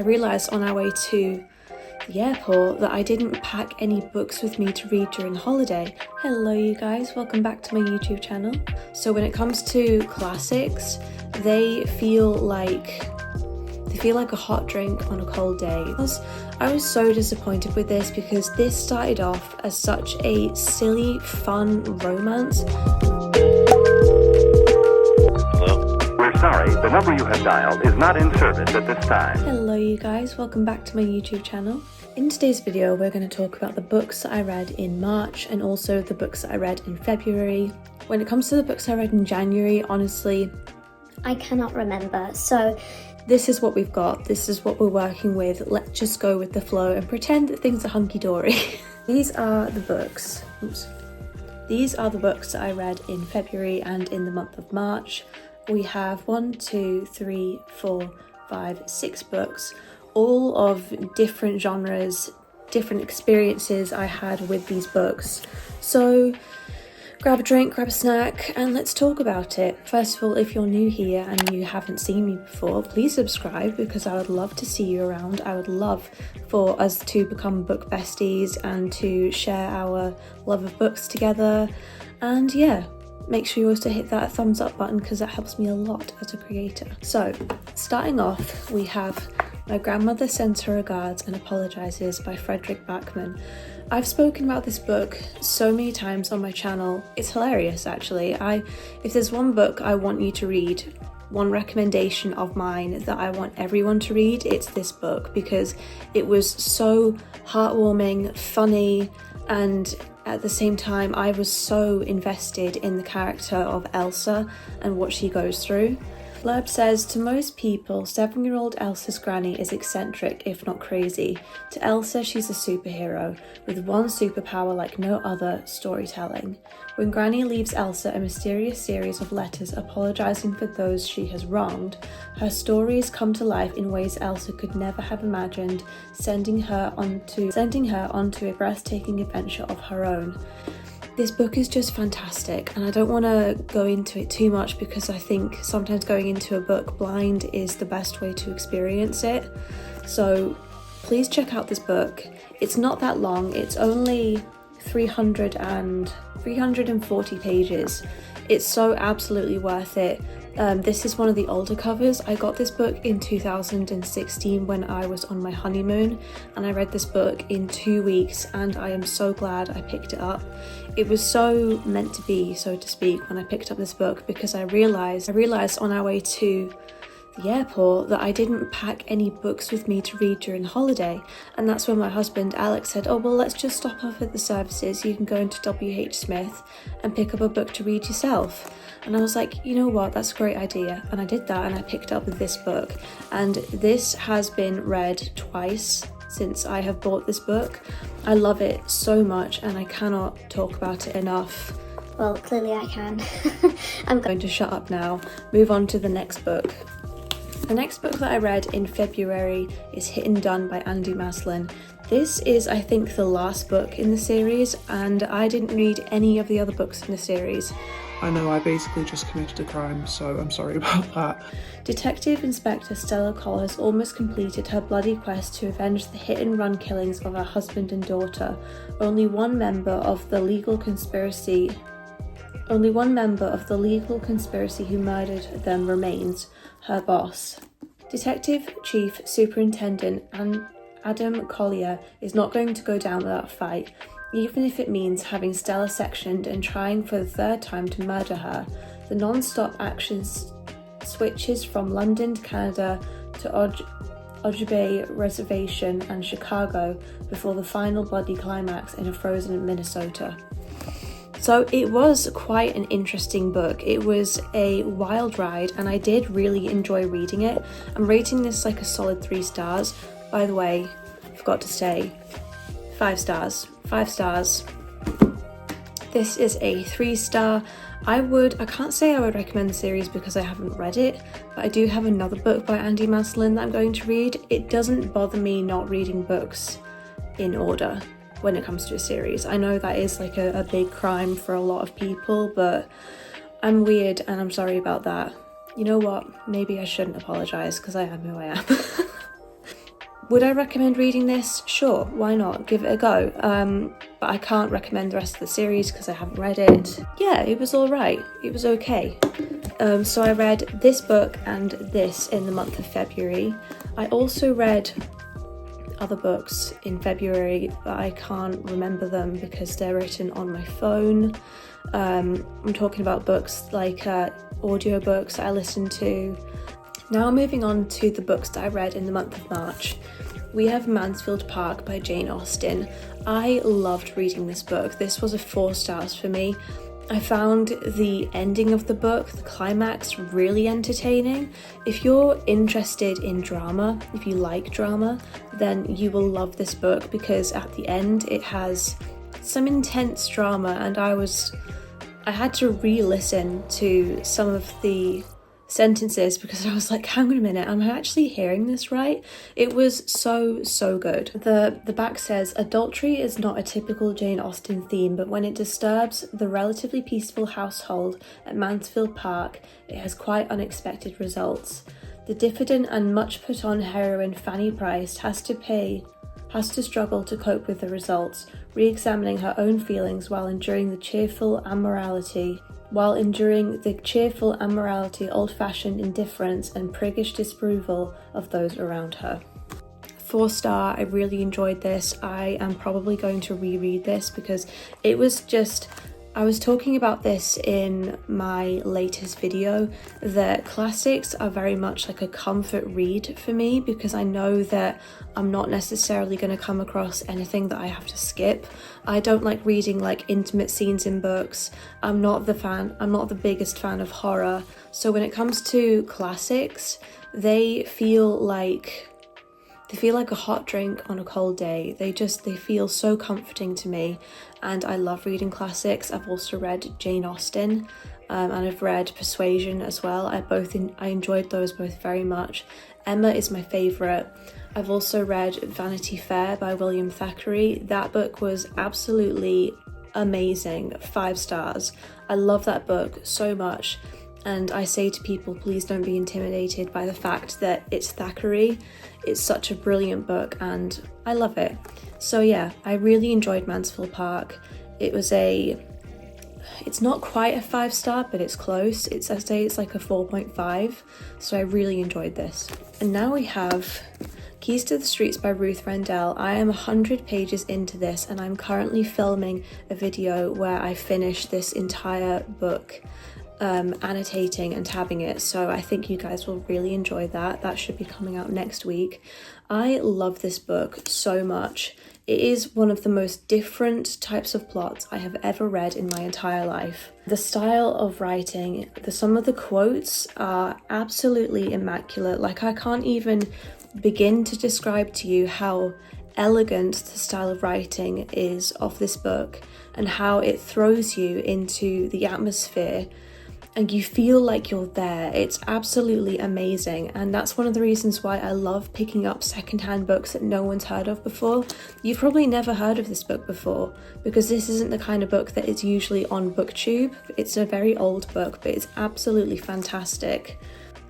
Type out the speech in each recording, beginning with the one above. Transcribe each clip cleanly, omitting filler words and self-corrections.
I realised on our way to the airport that I didn't pack any books with me to read during holiday. Hello you guys, welcome back to my YouTube channel. So when it comes to classics, they feel like a hot drink on a cold day. I was so disappointed with this because this started off as such a silly, fun romance. We're sorry, the number you have dialed is not in service at this time. Hello you guys, welcome back to my YouTube channel. In today's video, we're going to talk about the books that I read in March and also the books that I read in February. When it comes to the books I read in January, honestly, I cannot remember, so this is what we've got, this is what we're working with. Let's just go with the flow and pretend that things are hunky-dory. These are the books that I read in February and in the month of March. We have 1, 2, 3, 4, 5, 6 books, all of different genres, different experiences I had with these books. So grab a drink, grab a snack, and let's talk about it. First of all, if you're new here and you haven't seen me before, please subscribe because I would love to see you around. I would love for us to become book besties and to share our love of books together. And yeah, make sure you also hit that thumbs up button because that helps me a lot as a creator. So, starting off, we have My Grandmother Sends Her Regards and Apologizes by Frederick Backman. I've spoken about this book so many times on my channel. It's hilarious, actually. If there's one book I want you to read, one recommendation of mine that I want everyone to read, it's this book because it was so heartwarming, funny, and at the same time I was so invested in the character of Elsa and what she goes through. Blurb says, to most people, 7-year-old Elsa's granny is eccentric, if not crazy. To Elsa, she's a superhero, with one superpower like no other, storytelling. When Granny leaves Elsa a mysterious series of letters apologising for those she has wronged, her stories come to life in ways Elsa could never have imagined, sending her onto a breathtaking adventure of her own. This book is just fantastic, and I don't want to go into it too much because I think sometimes going into a book blind is the best way to experience it. So please check out this book. It's not that long, it's only 340 pages. It's so absolutely worth it. This is one of the older covers. I got this book in 2016 when I was on my honeymoon, and I read this book in 2 weeks, and I am so glad I picked it up. It was so meant to be, so to speak, when I picked up this book because I realised on our way to the airport that I didn't pack any books with me to read during holiday, and that's when my husband Alex said, oh well, let's just stop off at the services, you can go into WH Smith and pick up a book to read yourself. And I was like, you know what, that's a great idea, and I did that, and I picked up this book, and this has been read twice since I have bought this book. I love it so much and I cannot talk about it enough. well, clearly I can. I'm going to shut up now, move on to the next book. The next book that I read in February is Hit and Done by Andy Maslen. This is, I think, the last book in the series, and I didn't read any of the other books in the series. I know I basically just committed a crime, so I'm sorry about that. Detective Inspector Stella Cole has almost completed her bloody quest to avenge the hit-and-run killings of her husband and daughter. Only one member of the legal conspiracy who murdered them remains, her boss. Detective Chief Superintendent Adam Collier is not going to go down without a fight, even if it means having Stella sectioned and trying for the 3rd time to murder her. The non-stop action switches from London, Canada to Ojibwe Reservation and Chicago before the final bloody climax in a frozen Minnesota. So it was quite an interesting book. It was a wild ride and I did really enjoy reading it. I'm rating this like a solid 3 stars. By the way, I forgot to say 5 stars. 5 stars. This is a 3-star. I can't say I would recommend the series because I haven't read it, but I do have another book by Andy Maslen that I'm going to read. It doesn't bother me not reading books in order when it comes to a series. I know that is like a big crime for a lot of people, but I'm weird and I'm sorry about that. You know what? Maybe I shouldn't apologise because I am who I am. Would I recommend reading this? Sure, why not? Give it a go. But I can't recommend the rest of the series because I haven't read it. Yeah, it was alright. It was okay. So I read this book and this in the month of February. I also read other books in February, but I can't remember them because they're written on my phone. I'm talking about books like audiobooks I listened to. Now moving on to the books that I read in the month of March. We have Mansfield Park by Jane Austen. I loved reading this book. This was a 4 stars for me. I found the ending of the book, the climax, really entertaining. If you're interested in drama, if you like drama, then you will love this book because at the end it has some intense drama, and I had to re-listen to some of the sentences because I was like, hang on a minute, am I actually hearing this right? It was so good. The back says, adultery is not a typical Jane Austen theme, but when it disturbs the relatively peaceful household at Mansfield Park, it has quite unexpected results. The diffident and much put on heroine Fanny Price has to struggle to cope with the results, re-examining her own feelings while enduring the cheerful amorality, old-fashioned indifference and priggish disapproval of those around her. 4 star, I really enjoyed this. I am probably going to reread this because it was just, I was talking about this in my latest video, that classics are very much like a comfort read for me because I know that I'm not necessarily going to come across anything that I have to skip. I don't like reading like intimate scenes in books. I'm not the biggest fan of horror. So when it comes to classics, they feel like a hot drink on a cold day. They feel so comforting to me, and I love reading classics. I've also read Jane Austen, and I've read Persuasion as well. I enjoyed those both very much. Emma is my favourite. I've also read Vanity Fair by William Thackeray. That book was absolutely amazing, 5 stars. I love that book so much, and I say to people, please don't be intimidated by the fact that it's Thackeray. It's such a brilliant book and I love it. So yeah, I really enjoyed Mansfield Park. It's not quite a 5 star, but it's close. I'd say it's like a 4.5. So I really enjoyed this. And now we have Keys to the Streets by Ruth Rendell. I am 100 pages into this and I'm currently filming a video where I finish this entire book, annotating and tabbing it, so I think you guys will really enjoy that. That should be coming out next week. I love this book so much. It is one of the most different types of plots I have ever read in my entire life. The style of writing, some of the quotes are absolutely immaculate. Like, I can't even begin to describe to you how elegant the style of writing is of this book and how it throws you into the atmosphere and you feel like you're there. It's absolutely amazing, and that's one of the reasons why I love picking up secondhand books that no one's heard of before. You've probably never heard of this book before because this isn't the kind of book that is usually on BookTube. It's a very old book, but it's absolutely fantastic.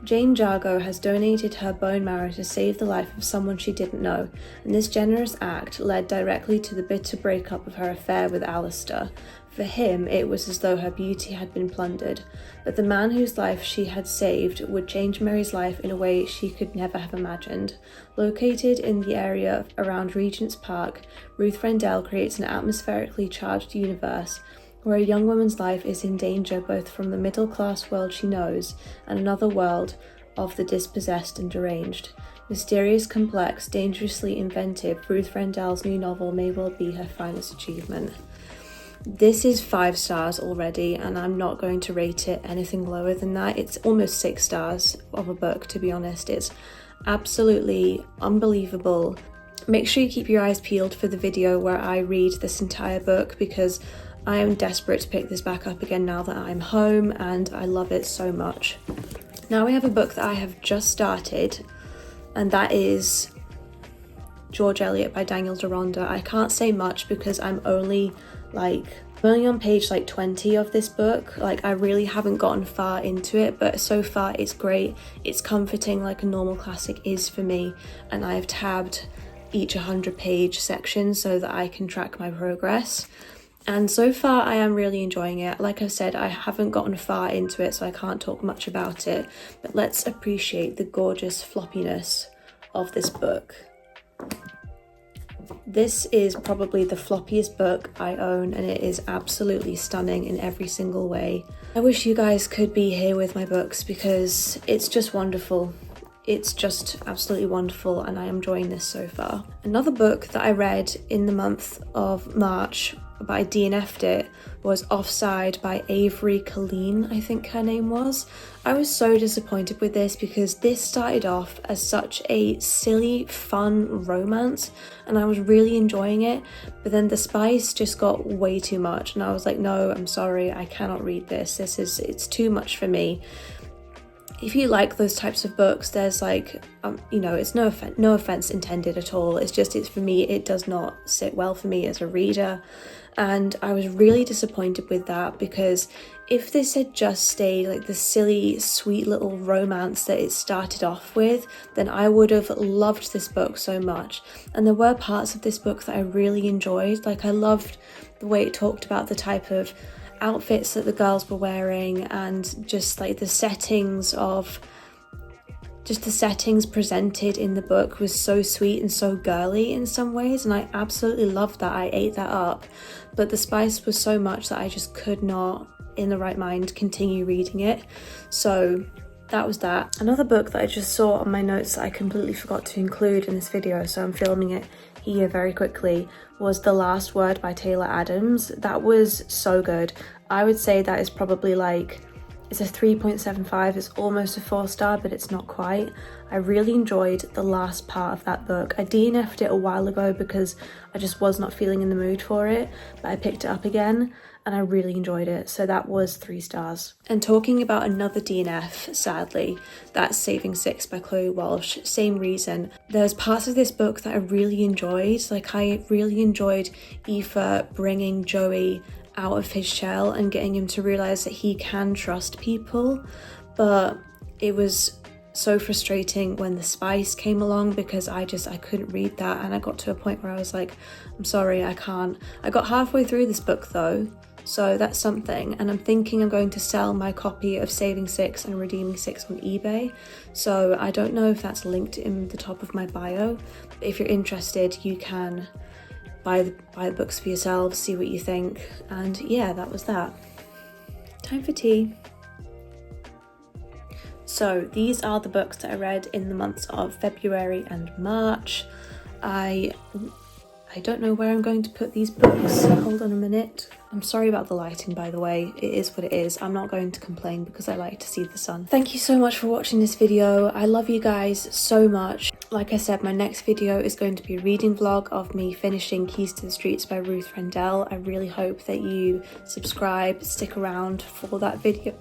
Jane Jargo has donated her bone marrow to save the life of someone she didn't know, and this generous act led directly to the bitter breakup of her affair with Alistair. For him, it was as though her beauty had been plundered, but the man whose life she had saved would change Mary's life in a way she could never have imagined. Located in the area around Regent's Park, Ruth Rendell creates an atmospherically charged universe where a young woman's life is in danger both from the middle-class world she knows and another world of the dispossessed and deranged. Mysterious, complex, dangerously inventive, Ruth Rendell's new novel may well be her finest achievement. This is 5 stars already, and I'm not going to rate it anything lower than that. It's almost 6 stars of a book, to be honest. It's absolutely unbelievable. Make sure you keep your eyes peeled for the video where I read this entire book because I am desperate to pick this back up again now that I'm home and I love it so much. Now we have a book that I have just started, and that is George Eliot by Daneil Deronda. I can't say much because I'm only like I'm only on page like 20 of this book. Like, I really haven't gotten far into it, but so far it's great. It's comforting like a normal classic is for me, and I've tabbed each 100-page section so that I can track my progress. And so far I am really enjoying it. Like I said, I haven't gotten far into it, so I can't talk much about it, but let's appreciate the gorgeous floppiness of this book. This is probably the floppiest book I own, and it is absolutely stunning in every single way. I wish you guys could be here with my books because it's just wonderful. It's just absolutely wonderful, and I am enjoying this so far. Another book that I read in the month of March, but I DNF'd it, was Offside by Avery, Keelan, I think her name was. I was so disappointed with this because this started off as such a silly, fun romance, and I was really enjoying it, but then the spice just got way too much, and I was like, no, I'm sorry, I cannot read this. It's too much for me. If you like those types of books, there's like, you know, it's no offense intended at all. It's just, it's for me, it does not sit well for me as a reader. And I was really disappointed with that because if this had just stayed like the silly, sweet little romance that it started off with, then I would have loved this book so much. And there were parts of this book that I really enjoyed. Like, I loved the way it talked about the type of outfits that the girls were wearing, and just like the settings presented in the book was so sweet and so girly in some ways, and I absolutely loved that. I ate that up, but the spice was so much that I just could not, in the right mind, continue reading it. So that was that. Another book that I just saw on my notes that I completely forgot to include in this video, so I'm filming it here very quickly, was The Last Word by Taylor Adams. That was so good. I would say that is probably like, it's a 3.75, it's almost a 4-star, but it's not quite. I really enjoyed the last part of that book. I DNF'd it a while ago because I just was not feeling in the mood for it, but I picked it up again and I really enjoyed it, so that was 3 stars. And talking about another DNF, sadly, that's Saving Six by Chloe Walsh. Same reason. There's parts of this book that I really enjoyed. Like, I really enjoyed Aoife bringing Joey out of his shell and getting him to realize that he can trust people, but it was so frustrating when the spice came along because I couldn't read that, and I got to a point where I was like, I'm sorry, I can't. I got halfway through this book though, so that's something, and I'm thinking I'm going to sell my copy of Saving Six and Redeeming Six on eBay, so I don't know if that's linked in the top of my bio, but if you're interested, you can buy the books for yourselves, see what you think, and yeah, that was that. Time for tea. So these are the books that I read in the months of February and March. I don't know where I'm going to put these books. Hold on a minute. I'm sorry about the lighting, by the way. It is what it is. I'm not going to complain because I like to see the sun. Thank you so much for watching this video. I love you guys so much. Like I said, my next video is going to be a reading vlog of me finishing Keys to the Streets by Ruth Rendell. I really hope that you subscribe, stick around for that video.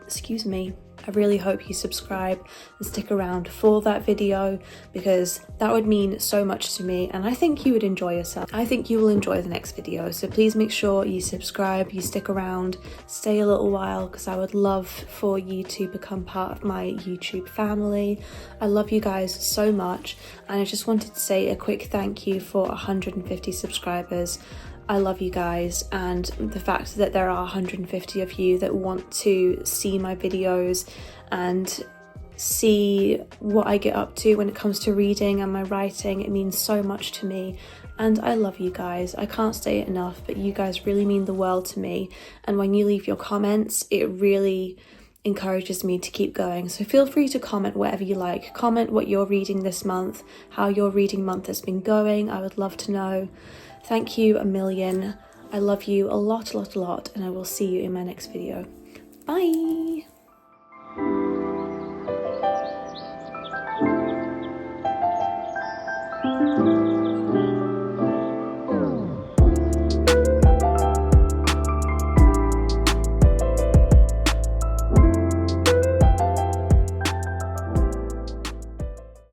Excuse me. I really hope you subscribe and stick around for that video because that would mean so much to me, and I think you would enjoy yourself. I think you will enjoy the next video, so please make sure you subscribe, you stick around, stay a little while because I would love for you to become part of my YouTube family. I love you guys so much, and I just wanted to say a quick thank you for 150 subscribers. I love you guys, and the fact that there are 150 of you that want to see my videos and see what I get up to when it comes to reading and my writing, it means so much to me, and I love you guys. I can't say it enough, but you guys really mean the world to me, and when you leave your comments, it really encourages me to keep going. So feel free to comment whatever you like. Comment what you're reading this month, how your reading month has been going. I would love to know. Thank you a million. I love you a lot, and I will see you in my next video. Bye!